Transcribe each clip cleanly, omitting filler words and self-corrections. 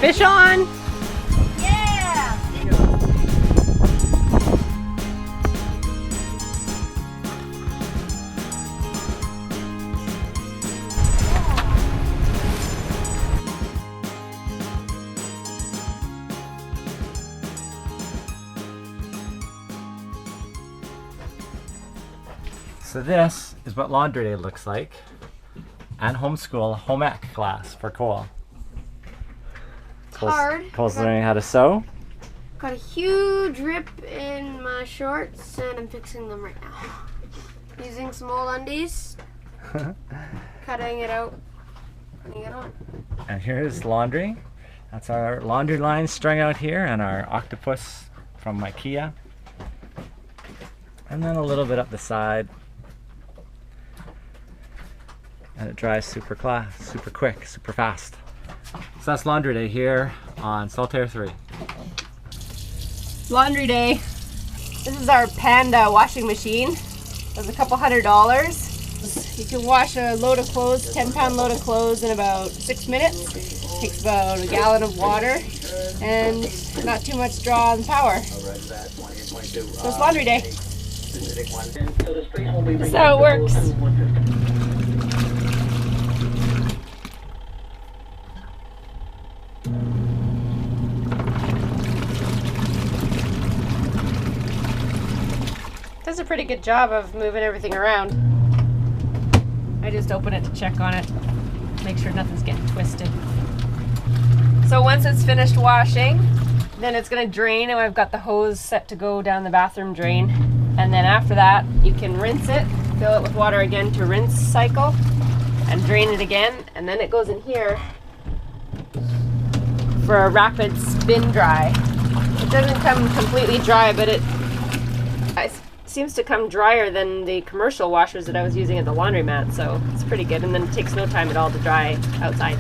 Fish on! Yeah! So this is what laundry day looks like, and homeschool home ec class for Cole. Hard. Cole's learning how to sew. Got a huge rip in my shorts and I'm fixing them right now. Using some old undies, cutting it out, putting it on. And here's laundry. That's our laundry line strung out here, and our octopus from IKEA. And then a little bit up the side. And it dries super quick, super fast. So that's laundry day here on Saltair 3. Laundry day. This is our Panda washing machine. It was a couple $100. You can wash a load of clothes, 10-pound load of clothes in about 6 minutes. Takes about a gallon of water and not too much draw on power. So it's laundry day. That's how it works. Does a pretty good job of moving everything around. I just open it to check on it, make sure nothing's getting twisted. So once it's finished washing, then it's gonna drain, and I've got the hose set to go down the bathroom drain. And then after that, you can rinse it, fill it with water again to rinse cycle, and drain it again, and then it goes in here for a rapid spin dry. It doesn't come completely dry, but it seems to come drier than the commercial washers that I was using at the laundromat, so it's pretty good, and then it takes no time at all to dry outside.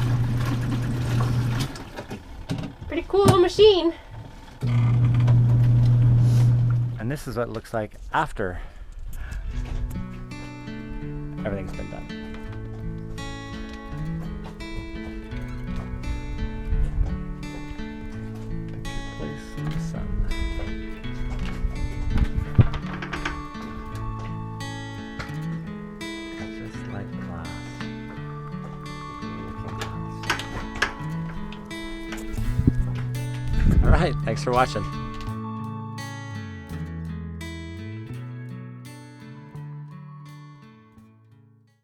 Pretty cool little machine. And this is what it looks like after everything's been done. Picture place in the sun. Just like glass. Beautiful glass. All right, thanks for watching.